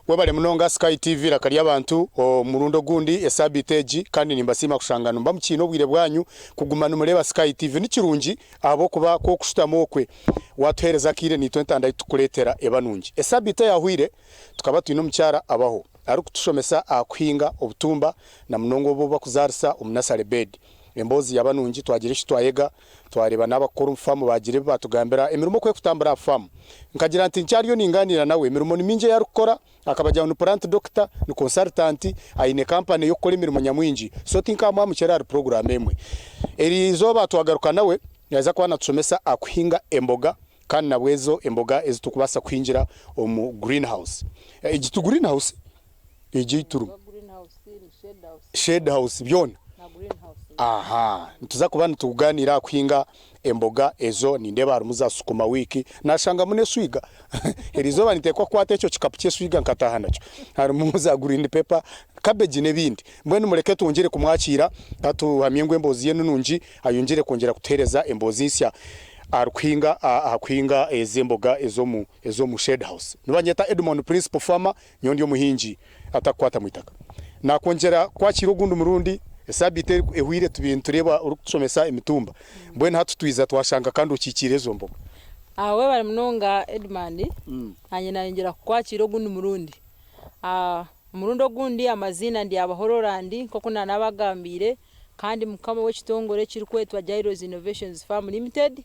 webale munonga Sky TV rakali abantu murundo gundi esabiteji kandi nimbasima kushangana mba mukino bwire bwanyu kugumana umureba Sky TV nikirungi abo kuba ko kushtamokwe watuhereza kire ni 20 andai tukuletera ebanungi esabite yahwire tukaba twino mucyara abaho ari kutushomesa akwinga obutumba na munongo bo bakuzarisa umunasale bed embozi yabanungi twagire shitwayega twareba nabakora umfamu bagire batugambira emirimo kwe kutambura famu nkagira nti ncyariyo ninganira nawe emirimo ni minje yarukora akabajya no plant doctor ni consultant aine company yo gukora imirimo nyamwinji so tinka mwa cyarari program emwe eri zoba twagaruka nawe yaza kwana tusomesa akuhinga emboga kandi nabwezo emboga ezitukubasa kwinjira mu greenhouse igitu greenhouse igituru shed house byona aha ntuza kubana tuganira kwinga emboga ezo nindeba arumuza sukuma wiki nashanga mune swiga erizoba nitekwa kwate cyo kikapu cye swiga nkataha naco harumuza green pepper cabbage nebindi mbwene mureke tungire kumwakira atuhamyengwe embozi ye nunungi ayongere kongera kutereza embozi nsya arkwinga akwinga ezemboga ezo mu shed house nibanyeta Edmond Principal Farmer nyondi muhinji atakwata mwitaka nakongera kwakira ugundi murundi esabite ehwire tubintureba urukusomesa imitumba mbwene hatutwiza twashanga kandi ukikire zo mboga we bari munonga Edmund hanye nayongera kwakira ugundi murundi murundo gundi amazina ndi abahororandi koko nanabagambire kandi mukamo w'ekitongore kiri kwetwa Jairos Innovations Farm Limited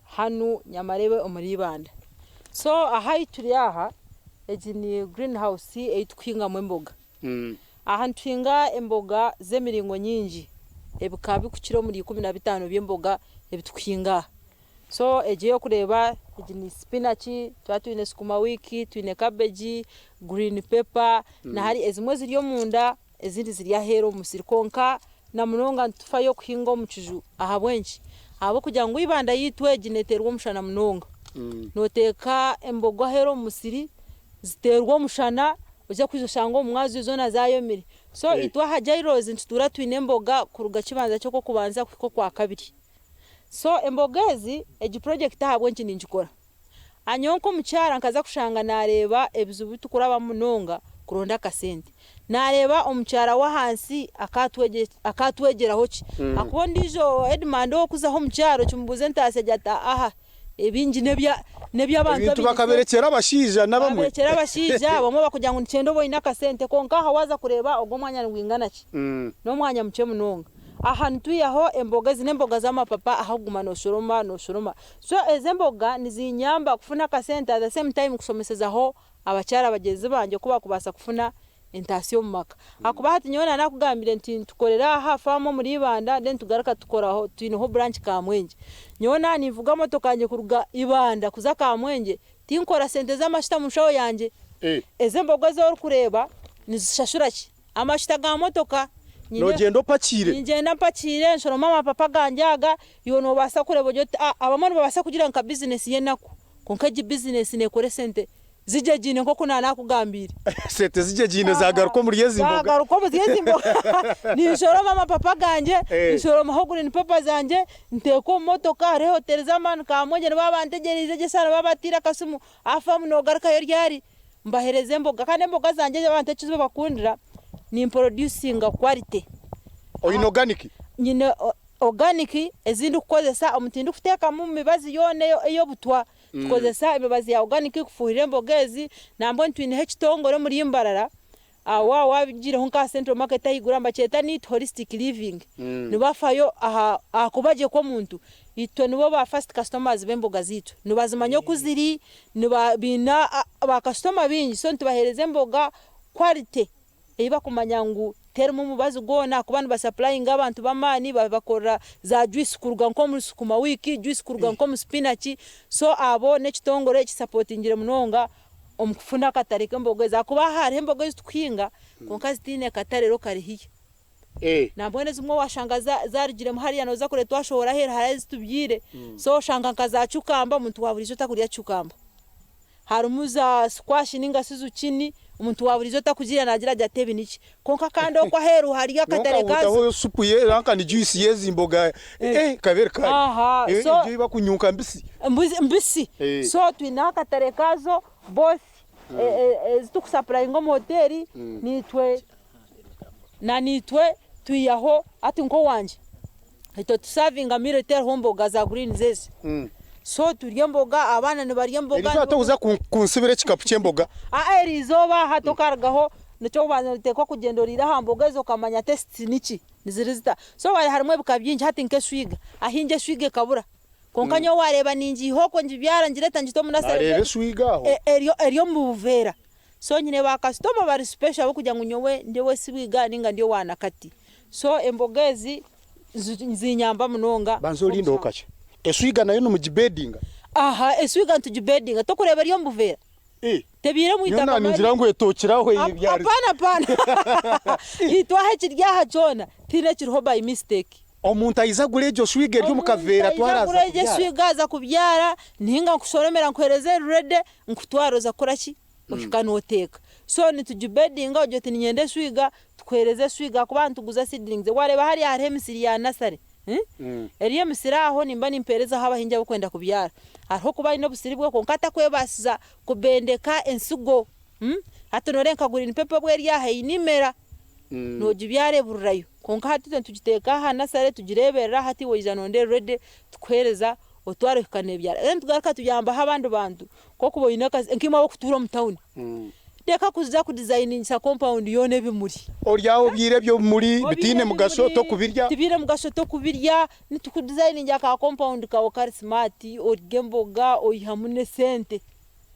hanu Nyamarebe omuribanda so aha turi aha ni greenhouse eitukinga mu emboga aha ntwinga emboga zemiringo nyingi ebikabi kukiro muri 15 by'emboga ebitukinga so egiye kureba ni spinach twatwine sukuma wiki twine cabbage green pepper na hari ezimwe ziriyo munda ezindi ziriya hero musirikonka na munonga ntufayo kuhinga mu kiju aha bwenshi abo kugira ngo ibanda yitwe gineterwa umushana munonga noteka emboga hero musiri ziterwa umushana ujya kwizoshanga umwazi zona zayomire so itwa Jairos ntutura twine emboga kuruga kibanza cyo kubanza kuko kwa kabiri so embogezi egi project ahabwe nki ninjikora anyonko mucyara nkaza kushanga nareba ebizubu tukuraba munonga kuronda kasente nareba omucyara wa hansi akatwegera hoki akubondijo Edmund okuzaho mucyaro cyumubuze ntase jata aha ebingi nebya abantu bakaberekera abashija nabamwe baberekera abashija bamwe bakujya ngo ncendo boyina kasente konka hawaza kureba ogwo mwanya ngwingana ki no mwanya muce munonga aha ntuyaho emboga zinemboga z'amapapa ahaguma no shoroma so ezemboga nizinyamba kufuna kasente at the same time kusomesezaho abacyara bageze banje kuba kubasa kufuna intasiyo mumaka akuba hati nyona nakugambire nti tukorera hafamo muri ibanda then tugaruka tukoraho twinoho branch ka Mwenje nyona nivuga moto kanje kuruga ibanda kuza ka Mwenje tinkora sente z'amashita mushaho yanje ezemboga zo kureba nizishashuraki amashita ga motoka nogendo pakire ngenda pakire nshoro mama papa ganjaga yono basa kurebo jote abamana babasa kugira nka business yenako konka ji business ne kore sente zije jine nko kunana kugambira sete zije jine zagaruko muri yezimboga zagaruko muri yezimboga ni nshoro mama papa ganje nshoro mahoguri ni papa zanje nteko motoka re hotel zaman ka Mwenje babantegereze je sara babatira kasumu afa muno garuka yeryari mbahereze mboga kandi mboga zanje bantekizo bakundira ni producing quality inorganic nyine organic ezindi kukozesa omutindi kuteka mu mibazi yone eyo butwa kukozesa imibazi ya organic kufuhira mbogezi nambo ntwine hekitongore muri imbarara wabigire honka central market ayigura mbaceta ni holistic living nibafayo akubaje ko muntu itwe nibo ba first customers bemboga zitu nibazimanyo kuziri nibabina ba customer bingi so ntibahereze mboga quality iba kumanyangu termo mubazi gona kubantu ba supplying abantu bamani bakora za juice kuruga nko muri sukuma wiki juice kuruga nko mu spinach so abo nekitongore kisupportingire munonga omukufuna katareke mboga za kuba hari mboga zitwinga konka zitine katarero karihiye nabwene zimwe washangaza zarigire muhari yanoza kure twashobora hera harazi tubyire so shanga kazacukamba umuntu waburizo takuriya cukamba harumuza squash ninga sizukini umuntu waburizo takugira nagira jatebe niki konka kando kwa heru hari akatarekaza aho supu ye ranka ni juice yezimboga kabereka so iba kunyuka mbisi so twina akatarekazo boss zitukusapura ngo mu hoteli nitwe tuyaho ati nko wanje ito tusavinga militaire homboga za green zese so turye mboga abana ni barye mboga irizo atuza kunsubire kikapu cyemboga erizoba hatokargaho nicyo bantekwa kugendorira hamboga zo kamanya test niki nizirizita so wari harimo bukabyinji hati nke swiga ahinge swige kabura konkanyo wareba ningi hoko ngibyara ngireta ngito munasare arebe swigaho eriyo mu buvera so nyine ba customer bari special bo kujya ngunyowe ndewe siwiga ninga ndiyo wanakati so embogezi zinyamba munonga banzolindo okache eswiga nayo no mujibedinga aha eswiga ntujibedinga to kureba eriyo mu buvera tebire mu itaka nani ngira ngo etokiraho ibyari apana itwahe kiryaha cyona tine kiriho by mistake omuntu ayiza gurejo swiga ryo mukavera twaraza gureje swiga za kubyara ninga nkusoromera nkwereze rede nkutwaroza kuraki ukikanoteka so nitujibedinga ojyo tinyende swiga twereze swiga kubantu guza seedlings wareba hari hari emisiri ya nasare eriye misira aho nimba nimpereza haba hinja bukwenda kubyara ariho kuba ino busiri bwo konkata kwebasiza kubendeka ensugo hati norenka gurina pepe bwe ryahe inimera no jibyare burrayo konka hati tujiteka ha nasare tujirebera hati woyiza nonde rede tukwereza otware kanebyara tugaraka tujamba habandu bantu ko kuboyina kazi nkima wo kutura mu town deka kuza ku designing sa compound yone bimuri oryaho byire byo muri bitine mugasho to kubirya tibire mugasho to kubirya nituku designing ka compound ka okari smart orgemboga oyihamune sente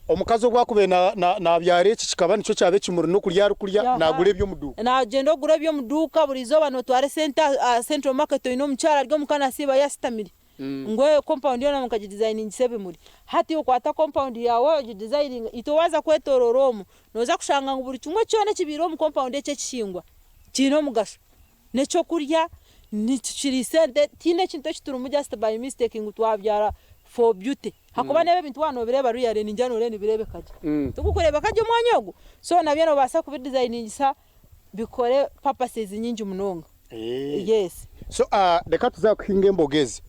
omukazo gwakube na byare iki kikaba nico cyabe kimuri no kurya nagure byo muduka na gendo gure byo muduka burizo bano tware central market ino mucyara ryo mukana siba ya stamili ngwe compound yona mukaji designing sebe muri hati ukwata compound yawe yo designing itowaza kwetororomo noza kushanga nguburi kimwe cyone kibiro mu compound ece kishingwa kino mugasho neco kurya nichirisende tine kinto kituru just by mistake ngutwabyara for beauty hakuba nebe bintu wano bireba ruyare ninjano reni birebe kaje tukukureba kaje mwanyogo so nabyo no basa kubi designing sa bikore purposes nyinji munonga yes so reka tuzakwinge mbogezi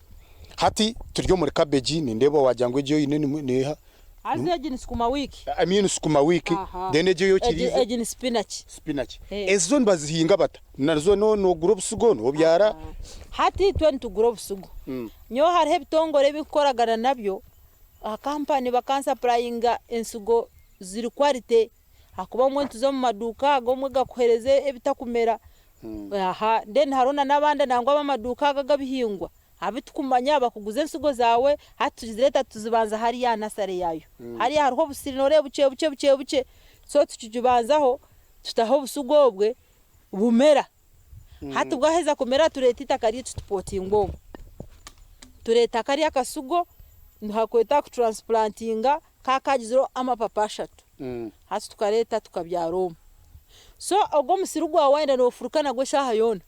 hati turyo muri cabbage ni ndebo wajangwe je ni azi ejini sukuma wiki I mean sukuma wiki then eje yo kirize ejini spinach ezo bazihinga bata nazo no group sugo no byara hati 20 group sugo nyo hari hebitongore bikoragana nabyo company bakansa supplyinga ensugo ziri quality akuba mwentu zo mu maduka gomwe gakuhereze ebitakumera then harona nabanda nangwa bamaduka gabihingwa abitukumanya bakuguze ensugo zawe hatuzireta tuzibanza hari ya nasare yayo hari hariho busirinore buce so tukijubanzaho tutaho busugobwe bumera hati bwaheza kumera tureta itakari tupotingo tureta kari akasugo nhakweta ku transplantinga kakagiziro amapapa ashatu hati tukareta tukabyaro so ogwo musirugwa wenda no furukana gwe shaha yona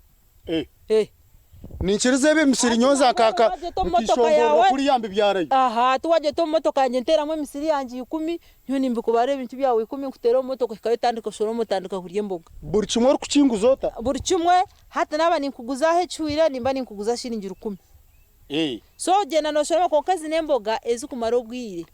Ninchirize be misiri nyonza kaka mukishongoro kuri yambi byarayo tuwaje to motoka yanje nteramwe misiri yanje 10 nyo nimbi kubare ibintu byawe 10 kutera motoka ikayitandika shoro mutandika kuriye mboga buri kimwe kucinguzota buri kimwe hata naba ninkuguza he chuira nimba ninkuguza shiringi 10 so jena no shoro ko kazi nemboga ezikumaro gwire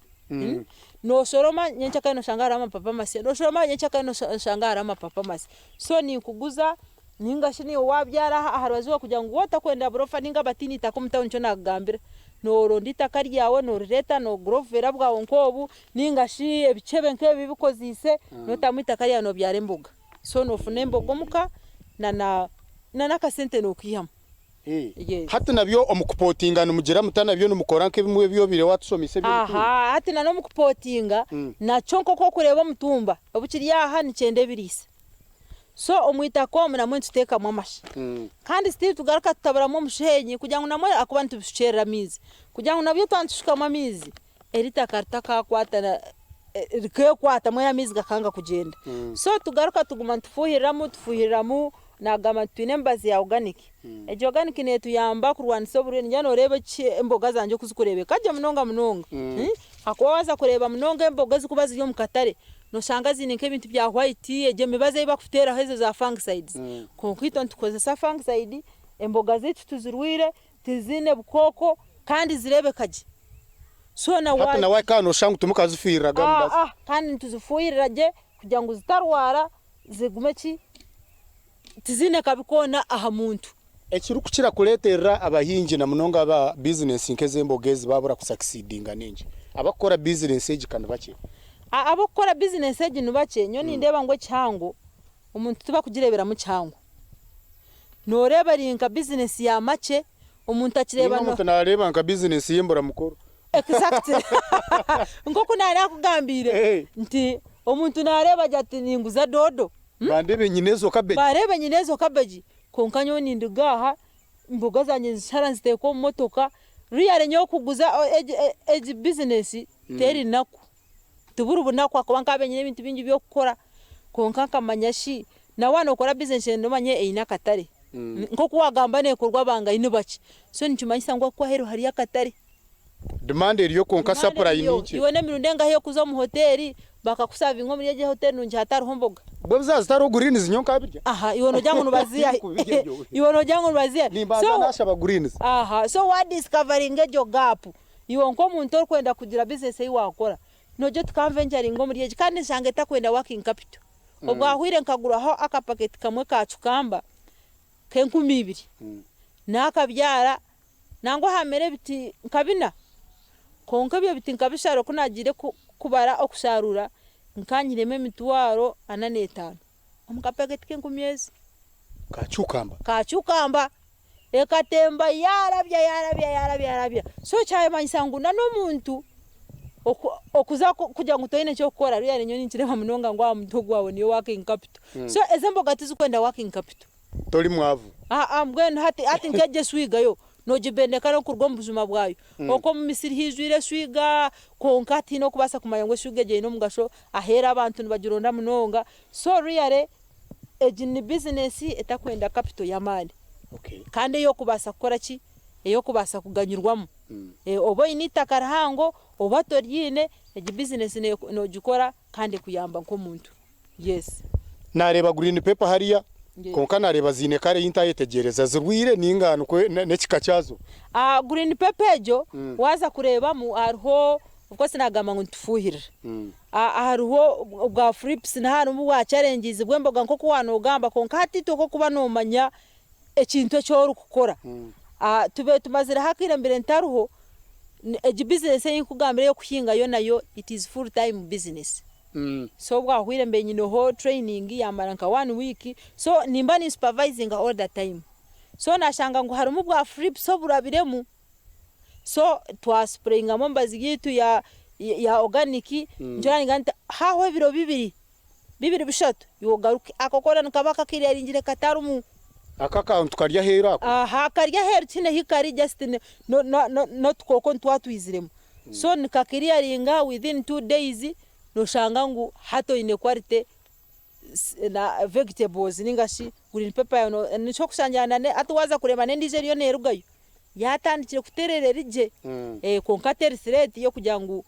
no shoroma nyencha kano shangara amapapa masi no shoroma nyencha kano shangara amapapa masi so ninkuguza ninga shini wabyara harwaziwa kugira ngo watakwenda brofa ninga batini takumtawo nco nagambira no rondita kari yawe no reta no grovera bwawo nkobu ninga shi ebicebe nkebi bikozise no tamwita kari no byare mboga so no fune mboga muka na kasente no kiyama hati nabyo omukupotinga numugira mutana byo numukora nke bimwe byo bire watusomise byo hati na no mukupotinga na chonko ko kureba mutumba obukiri yaha ni cende birisa so omwita ko muna mwe tuteka mu amashi kandi still tugaruka tutabara mu mushenyi kugira ngo namwe akubantu bishera mizi kugira ngo nabyo twantushuka mu mizi erita karta ka kwata kwata mwe mizi gakanga kugenda so tugaruka tuguma tufuhiramo nagama twine mbazi ya organic ejo organic ne tuyamba kurwanisa buri njano rebe emboga zanje kuzikurebe kaje munonga akwaza kureba munonga emboga zikubazi yo mukatare no shangazi ninke bintu bya white eje mibaze iba kutera hezo za fungicides konkwito ntukoze sa fungicide emboga zetu tuzirwire tizine bukoko kandi zirebe kaje so na hata na wakano shangu tumukazifira gamba kandi ntuzifuyirira je kugira ngo zitarwara zigumeki tizine kabikona aha muntu ekiru kukira kuletera abahingi na munonga ba business nkeze embogezi babura kusucceedinga ningi abakora business egi kandi bake abakora business egi nubake nyoni ndeba ngo cyango umuntu tuba kugirebera mu cyango noreba rinka business ya make umuntu akireba no nareba nka business yembura mukuru exactly ngoko nari kugambire nti umuntu nareba jati ninguza dodo bandebe nyinezo kabeji barebe nyinezo kabeji konka nyoni ndigaha imboga zanye zisharanzite ko motoka riyare nyo kuguza eji business teri naku tuburu bunako akwanka benye ibintu bingi byo gukora konka kamanyashi na wana ukora business ndo manye eina katare nko kuwagamba ne kurwa banga ine baki so nicumanyisa ngo kwa hero hari yakatare demand iriyo konka supply niki iwe nemirundenga heyo kuzo mu hoteli bakakusava inko muri je hoteli nunje hatari homboga bwo bizazitaro green zinyonka birya iwe no jangu nubaziya iwe no jangu nubaziya so nashaba green so what discovering ejo gap iwe nko muntu okwenda kugira business yi wakora noje tukamventure ngo muri je kandi shange takwenda working capital obwa hwire nkaguraho aka packet kamwe kacukamba ke12 nakabyara nango hamere biti nkabina konka byo biti nkabisharo kunagire kubara okusharura nkanyireme mitwaro 45 omukapaketi ke10 kacukamba ekatemba yarabya so cyaye manyisangu na no muntu okuza kujya ngutoyine cyo gukora ruyare nyoni nkireba munonga ngo amutugu wawe niyo working capital so ezembo gatizi kwenda working capital tori mwavu mbwene hati nkeje swiga yo nojibendeka no kurwa mu buzima bwayo oko mu Misiri hijwire swiga konka ati no kubasa kumanya ngo swiga je no mugasho ahera abantu nibagironda munonga so ruyare ejini business etakwenda capital ya mali kandi yo kubasa gukora ki eyo kubasa kuganyirwamo obo inita karahango obatoriyine eji business no gikora kandi kuyamba nko muntu yes nareba green paper hariya konka nareba zine kare yintayetegereza zirwire ningano nekika cyazo green paper ejo waza kureba mu arho uko sinagama ngo ntufuhira arho bwa flips na hano mu wa challenges bwemboga nko kuwano ugamba konka hatito ko kuba no manya ekintu cyo rukukora tube tumazira hakira mbere ntaruho eji business yinkugambire yo kuhinga yo nayo it is full time business so bwa hwire mbe nyino ho training yamara nka 1 week so nimba ni supervising all the time so nashanga ngo harumu bwa flip so burabiremu so twa spraying amombazi gitu ya organic njani ganta haho biro bibiri bishatu yogaruke akokora nkabaka kiri yaringire katarumu account karya hera karya hera tine hikari just not koko twatwiziremo so nikakiriya ringa within 2 days no shangangu hato ine quality na vegetables ningashi green paper no nicho kushanjana ne atwaza kurema nendije riyo nerugayo yatandikire kutererera ije konka terthreat yo kugira ngo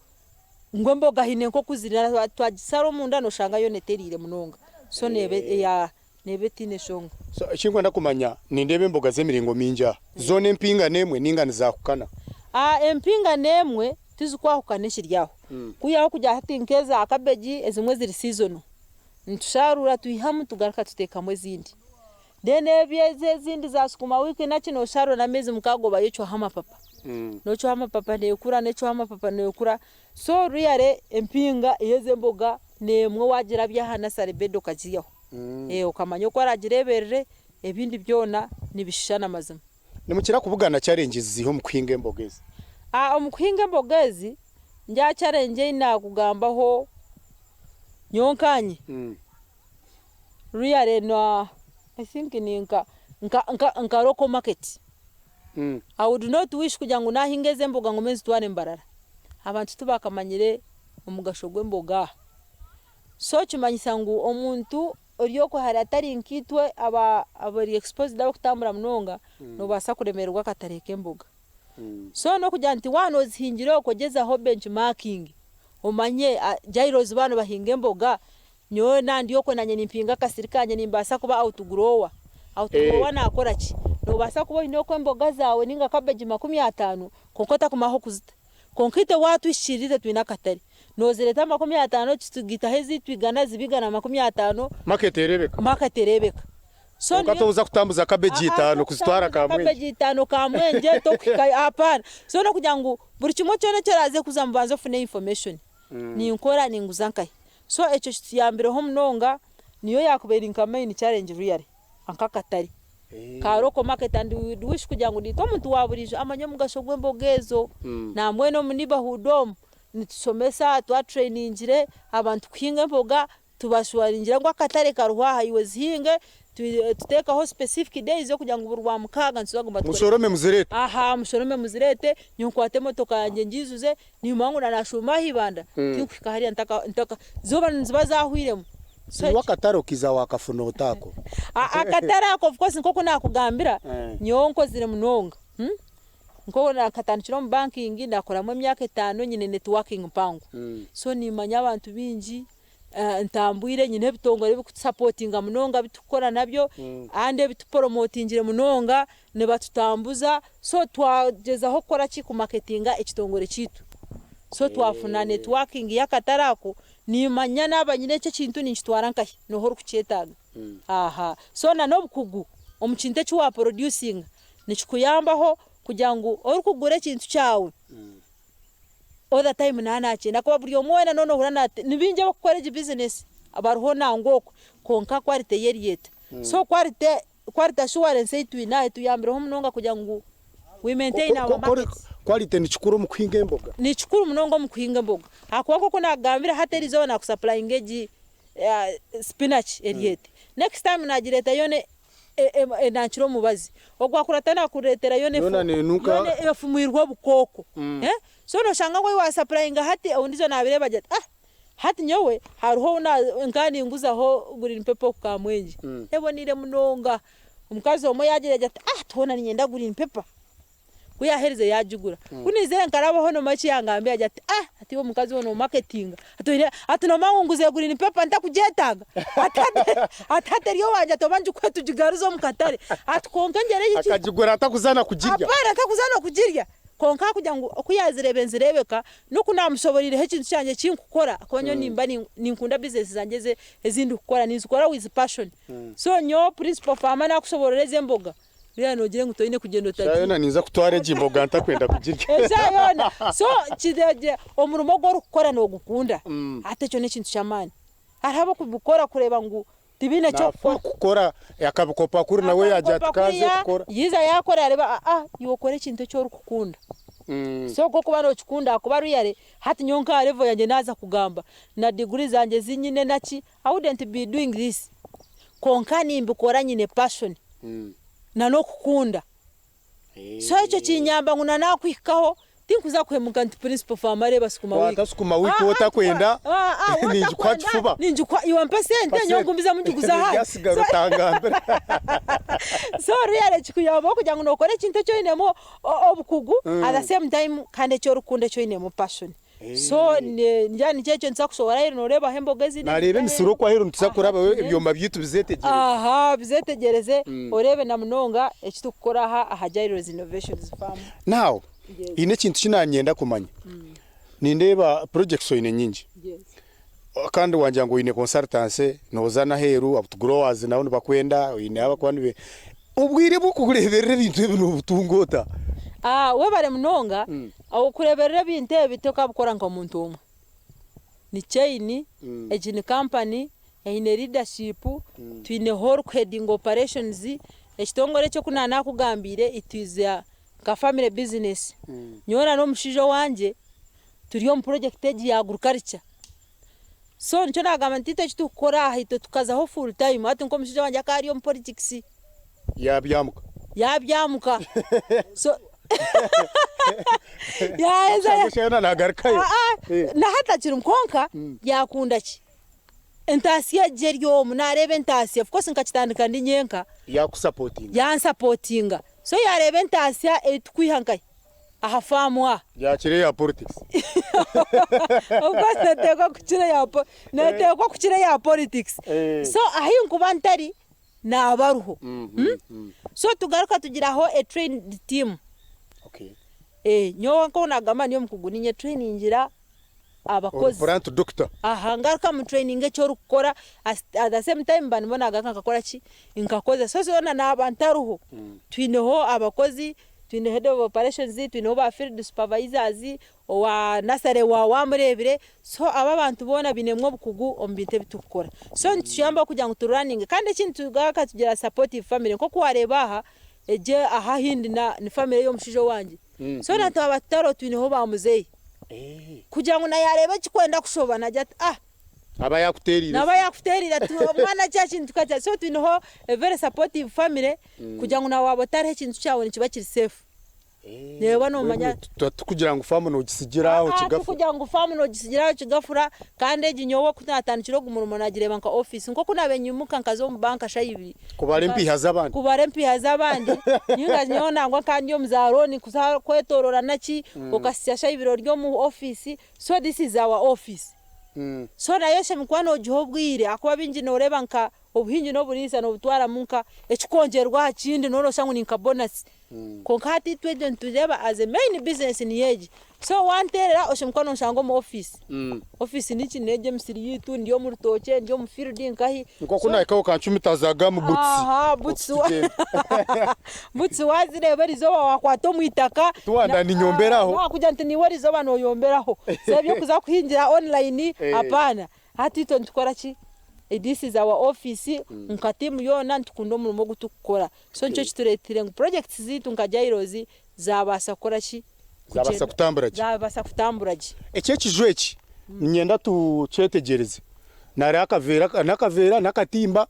ngombo gahine nko kuzirira twagisaro munda no shanga yo neterire munonga so nebe tine shonga so chingwa ndakumanya nindebe imboga zemiringo minja zone mpinga nemwe ningani zakukana empinga nemwe tizikwahukanisha ryaho kuyaho kujya hatinkeza akabeji ezimwe ziri season ntusharura tuyihamu tugaruka tutekamo zindi dene byeze zindi za sukuma wiki nakino sharo na mezi mukago bayicho hama papa nocho hama papa nekura necho hama papa nekura so ruyare empinga iyeze mboga nemwe wagira byahana sarebedo kajiyaho ukamanya ko aragireberere ebindi byona nibishishana mazima nimukira kuvugana challenges ziho mukwinga embogezi umukwinga embogezi njya challenge ina kugambaho nyonkanye really no I think ni nka local market I would not wish kugira ngo nahingeze emboga ngo mezi twane mbarara abantu tubakamanyire umugasho gw'emboga so kimanyisa ngo omuntu oriyoko hari atari nkitwe abari exposed dawo kutambura munonga no basa kuremerwa katareke emboga so no kujya nti wano zihingiro kogeza ho benchmarking omanye jairos bano bahinga emboga nyo nandi yoko nanye nimpinga kasirikanye nimbasa kuba outgrower nakora ki no basa kuba inoko emboga zawe ninga cabbage 50 kokota kumaho kuzita konkite watu ishirire twina katari nozereta 50 kitugita hezi twigana zibigana 50 market erebeka so ukatoza kutambuza kabeji 5 kuzitwara kamwe kabeji 5 kamwe nje tokika hapana so no kujangu buri kimwe cyone cyaraze kuzambanza fune information ni nkora ninguzankai so echo kiyambire ho mnonga niyo yakubera income challenge really ankakatari karoko market and wish kujangu ndi to muntu waburije amanya mugashogwe mbogezo na mweno muniba hudom nitusomesa twa trainingire abantu kwinga mboga tubashwaringira ngo akatare karuha hiwezi hinge tuteka ho specific days yo kujangu burwa mukaga nsuzagomba mushorome muzirete mushorome muzirete nyonkwate motoka yanje ngizuze ni mangu na nashuma hibanda kikuka hari ntaka zoba nziba zahwiremo so wakataro kiza wakafuna utako akatara of course nkoko nakugambira nyonko zire munonga nkoko nakatandikira mu banking ndakoramo emyaka 5 nyine networking mpango so ni manya abantu bingi ntambwire nyine bitongore bikutsupportinga munonga bitukora nabyo ande bitupromotingire munonga ne batutambuza so twagezaho kora ki ku marketinga ekitongore kitu so twafuna networking yakatarako ni manya nabanyine cyo kintu ninchitwara nkahi no horo kuchetaga so na nobukugu omukinte cyo producing nikuyambaho kujangu ori kugure kintu cyawe all the time nana cyenda ko buri omwana none hurana nibinje bakore business abaruho nangoko konka quality yeriyeta so quality assurance itwina tuyambire ho munonga kujangu we maintain our market quality ni chikuru mu kwinga mboga ni chikuru munongo mu kwinga mboga akwako kunagambira hateri zo na kusupply ngeji spinach eriyete next time nagireta yone nanchiro mubazi ogwakuratana kuretera yone efumuirwa bukoko so no shanga ngo wa supply nga hati undizo nabire bajet hati nyowe haruho na ngani nguzaho green pepper ka mwenji ebonire munonga umukazi omo yagireje tubona ni nyenda green pepper kuyahereze yajugura kunizere nkarabaho no machi yangambe ajati ati wo mukazi wono marketing atino mangunguze green pepper ntakujetaga atatariyo wanje tobanje kwetu jigaruzo mukatare atkonka ngere iki akajugura atakuzana kujirya apara atakuzana kujirya konka kujangu okuyazirebenzirebeka no kunamusoborire hekintu cyanje kinkukora konyo nimba ninkunda business zangeze ezindi kukora nizikora with passion so nyo principal farmer nakusoborereze mboga bya nogire ngutoine kugendo tati cyayona niza kutware jimboga ntakwenda kujirya cyayona so kideje omurumo gwo gukora no gukunda ate cyo nekintu cyamani arabo kubukora kureba ngo tibine cyo gukora yakabukopa kuri nawe yajya tukaze gukora yiza yakora areba yokore ikintu cyo rukukunda so ko kuba no kikunda akuba ruyare hati nyonka level yanje naza kugamba na degree zanje zinyine nachi I wouldn't be doing this konkani mbikora nyine passion na no kukunda so icyo kinyamba nguna nakwikaho tinkuza kwemuka nti principal farmer basukuma wiki watasukuma wiki wotakwenda ninji kwachifuba ninji kwa iwa mpesente nyongumbiza munjuguza hayi yasigaro tangambira so really chikuyabo kujangu nokore kintu cyo inemo obukugu at the same time kande cyo rukunde cyo inemo passion so njani cyecho nsakushobora rero noreba hembogezi narebe misuro kwa hero ntusakuraba we ibyoma byitu bizetegereze bizetegereze orebe na munonga ekitukora Jairus Innovations Farm now ine kintu kinanyenda kumanya nindeba projects ine nyingi kandi wanje ngo ine consultancy nozana heru abutgrowers nawo bakwenda ine abakwani ubwire bukukureberera ibintu bino butungota we bare munonga aho kureberera binte bitoka bukora nka muntu umwe ni chain ejini company ine leadership twine whole heading operations ekitongore cyo kunana kugambire itwiza ka family business nyora no mushijo wanje turiyo mu project ya agriculture so ncho nagamba ntite kitukora hito tukazaho full time ati nko mushijo wanje akariyo mu politics yabyamuka so eza nagarkayo na hata kiri mkonka yakunda ki entasiya jeryo munarebe entasiya of course nkakitandika ndi nyenka yakusupportinga so yarebe entasiya etukwihankai aha famwa yakire ya politics ubwo netekwa kukire ya politics so ahi nkuba ntari nabaruho so tugaruka tugiraho a trained team nyowe nko nagamba niyo mukuguninye trainingira abakozi plant doctor aha ngaruka mu training cyo rukora at the same time banbonaga nkakora ki inkakoze so zona n'abantaruho twineho abakozi twine head of operations twine ba field supervisors wa nasare wa murebire so aba bantu bona binemwe bukugu ombite bitukora so ntiyamba kujya ngo turunning kandi ikintu tugaka tugira supportive family nko kuwareba aha eje aha hindi ni family yo mushijo wanje so nato abataro twineho bamuzeyi kugira ngo nayarebe kikwenda kushoba najya aba yakuterira mwana cya kintu tukacha so twinoho a very supportive family kugira ngo nawe abotare ikintu cyawe kiba kiri safe neba no manya kugira ngo famu no gisigiraho kigafura kugira ngo famu no gisigiraho kigafura kandi ginyowo kutatandikiro gumurumo nagire banka office nko kunabenyumuka nkazo mu banka shayibiri kubare mpi hazabandi nyinga nyona ngo kandi yo muzaroni kwetorora naki ukasya shayibiro ryo mu office so this is our office so na yeshe mkwano gihobwire akuba binjine ureba nka obuhinji no bunisa no butwara munka ekikongerwa kindi no shangu ninka bonus konkati twede ntujeba as a main business ni yeji so wanterera oshimkwano shango mu office office niki neje msiri yitu ndiyo mu rutoke ndiyo mu field nkahi nko kuna ikaho kanchumitazaga mu butsi butsi wazire berizo wakwato mu itaka tuwanda ni nyomberaho wakuja ntini werizo bano yomberaho sebyo kuza kuhinjira online apana hatito ntukora ki this is our office nkatimu yona ntukundo mu gutukora so nco kituretire ngo projects zitu nkajairozi zabasa kora ki zabasa kutamburaje ece kijwe ki nyenda tucetegereze nari akavera nakatimba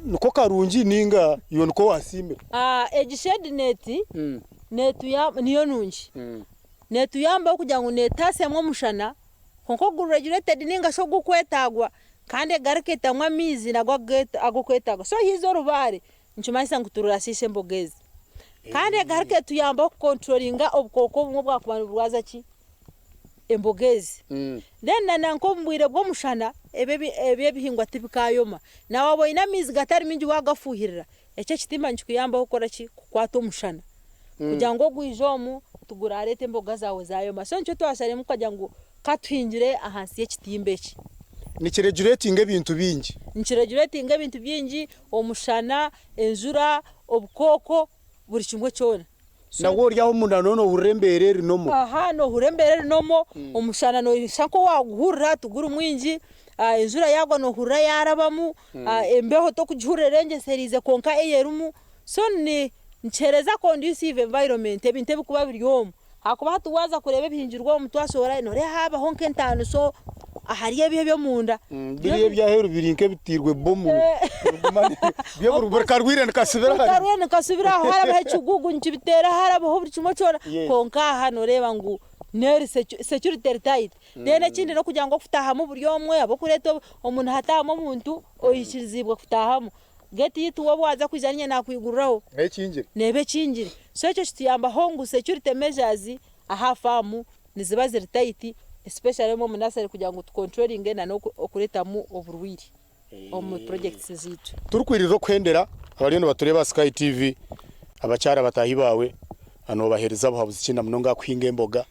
nuko karungi ninga yonko wasimira egished netu ya niyo nungi netu yamba kugira ngo netase mwo mushana konko regulated ninga sho gukwetagwa kandi gareketa mwa mizi agokwetaga so hizo rubare nchumaisa nguturasishe mbogezi kandi gareke tuyamba controllinga obukoko bumwe bwa kubantu bwaza ki embogezi then nanko mbwire bwo mushana ebe bihingwa tibikayoma na wabo ina mizi gatari mingi wagafuhirira ece kitima nkuyamba gukora ki kwato mushana kugira ngo gwijomu tugurarete mboga zawe zayoma so ncyo twashare mukajya ngo katwinjire ahansi y'ekitimbe ki nikiregulatinga ibintu bingi nikiregulatinga ibintu bingi omushana enjura obukoko buri kimwe cyona nawo ryaho munano no uremberere nomo no uremberere nomo omushana no shanko waguhurira tuguru mwingi enjura yagwa no hurira yarabamu embeho to kujurerenge serize konka eyerumu so ni nchereza conducive environment ebinte bikuba biryomo hakuba hatuwaza kurebe bihingirwa mutwashora no re haba honke ntano so ahariye byo munda biriye byaheru birinke bitirwe bomu byo burubarka rwirene kasubira haraba hechugugu nkibitera haraba ho buri kimo cyora konka hano reba ngo neri security tight dene kindi no kugira ngo kufutahamo buryomwe abo kureto umuntu hatamo muntu oyishirizibwa kufutahamo geti yitu wo waza kujanye nakwiguriraho nebe kingire so icyo kitiyamba hongu security measures ahafamu niziba ziri tight especially mu munasari kugira ngo tucontrolling na no okureta mu overwiri mu projects zitu turukwiriro kwendera abariyo batureba Sky TV abacyara batahi bawe ano bahereza bahabuze ikinda munonga kwinga emboga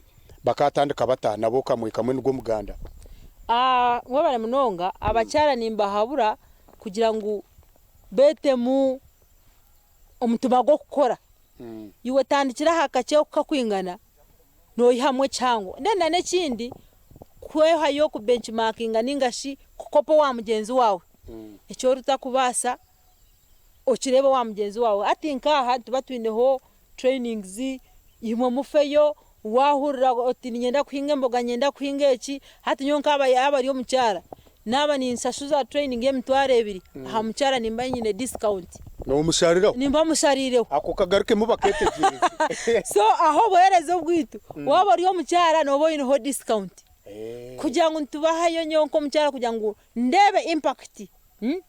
bakatandika batana boka mu kamwe n'ubwo muganda mwe bare munonga abacyara nimba habura kugira ngo bete mu omutuma go gukora iwe tandikira hakache ukakwingana no ihamwe cyango ndenda nekindi kweha yo ku benchmarking ningashi kukopo wa mugenzi wawe icyo rutakubasa okireba wa mugenzi wawe ati nkaha tuba twineho trainings imwe mufeyo wahurira oti nyenda kwinga mboga nyenda kwinga eki hati nyonka aba yo mucyara naba ni nsashuza training y'emitware 2 aha mucyara nimba nyine discount no mushariro nimba mushariro ako kagaruke mu baketegereze so aho bohereza ubwitu waba ari yo mucyara no boyine ho discount kugira ngo ntubahayo nyonko mucyara kugira ngo ndebe impact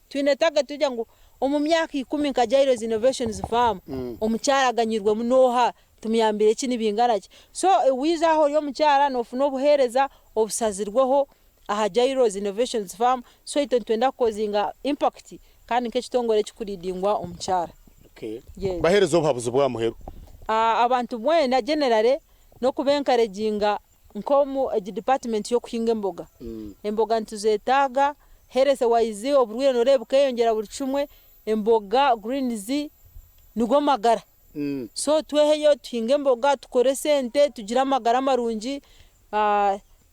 twinetaga tujya ngo mu myaka 10 nkajairos innovations farm omucyara aganyirwe munoha tumyambire kini bingarake so wiza aho yo mucyara no buhereza obusazirweho aha Jairos Innovations Farm so ito twenda kozinga impact kandi nk'ekitongore kikuridingwa omucyara baherezo babuze bwa muheru abantu bwena generally no kubenkareginga nkomu department yo kuhinga emboga emboga ntuzetaga herese waizi oburwire norebuka yongera buri chumwe emboga greens nugo magara so tweheyo tuhinga emboga tukore sente tugira amagara marungi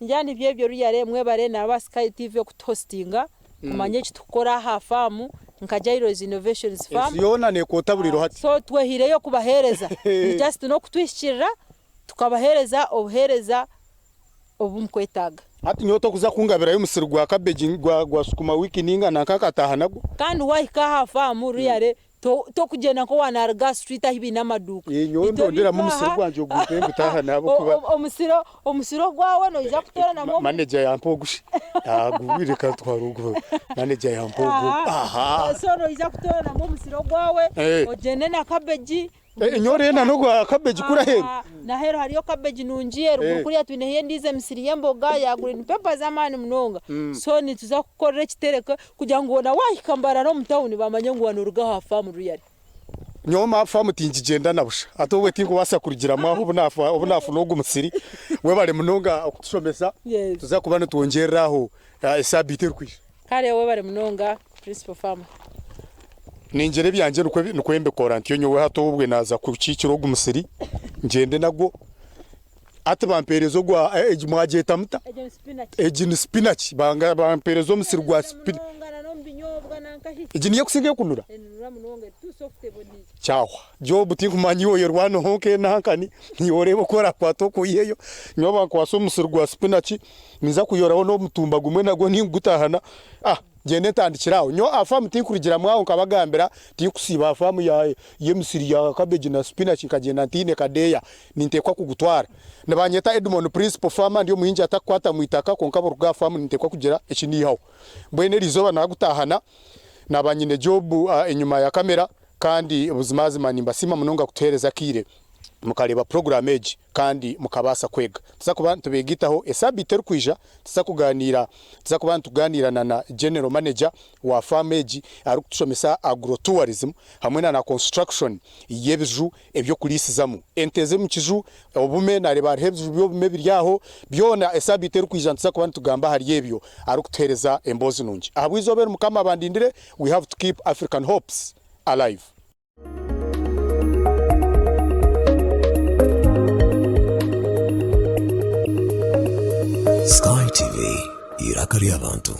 njani byebyo ruyare mwebare na Sky TV yo kuthostinga kumanye kitukora ha farm nkajairos innovations farm yona ne kotaburiro hati so twehireyo kubahereza just no kutwishira tukabahereza obuhereza obumkwetaga hati nyoto kuza kungabira y'umusiri gwa cabbage gwa sukuma wiki ninga nakakataha nago kandi wahika ha farm ruyare to kugena ko wanarga street ahibi namaduka nyondo ndera mu musiri gwanje ogupembe utaha nabo kuba omusiro gwawe no iza kutora na manager yampogushi agubire ka twarugo manager yampogu so no iza kutora na omusiro gwawe ogene na cabbage nyore na no cabbage kura hero na hero hariyo cabbage nungiye rugukuri yatwine hendize misiri yemboga ya green pepper zamani mnonga so ni tuza kukorera kitereka kugira ngo na wahikambara no mutawuni bamanye ngo wanuruga hafa mu ruyari nyoma famu tinjigenda nabusha atobwe tinko wasakurugira mwaho ubunafu no gumusiri we bare mnonga okutushomesa tuza kubana tuongereraho esabite rukwisha kare we bare mnonga principal farmer ninjere byanje nukwembe korantiyo nyowe hato ubwe naza ku ciciro gumusiri ngende nago atbamperezo gwa mwageta muta ejin spinach banga bamperezo musiri gwa spinach ejiniye kusinge kunura cyawa job tinkumanyiyo yerwano honke nankani nyorebo kora kwatoko yeyo nyoba kwaso musiri gwa spinach niza kuyoraho no mutumba gumwe nago ningutahana gende tandikiraho nyo afamu tinkurigira mwaho nkabagambira tikusiba afamu ya yemusiri ya cabbage na spinach nkagenda ntine kadeya nintekwa kugutwara nabanyeta Edmond principal farmer ndiyo muhinja atakwata muitaka konkabo ruga famu nintekwa kugira ekinihaho mbwene rizoba nagutahana nabanyine job enyuma ya kamera kandi ubuzimazima nimbasima munonga kutereza kire mukareba program age kandi mukabasa kwega tuza kubantu tubegitaho esabite rukwija tuza kubantu tuganira na general manager wa farm age ari kutushomesa agrotourism hamwe na construction yebiju ebyo kulisizamo enteze mu kiju obume na reba hebiju byo bume biryaho byona esabite rukwija tuza kubantu tugamba hari yebyo ari kutereza embozi nungi abwizobera mukama bandindire we have to keep African hopes alive. Sky TV, irakaria abantu.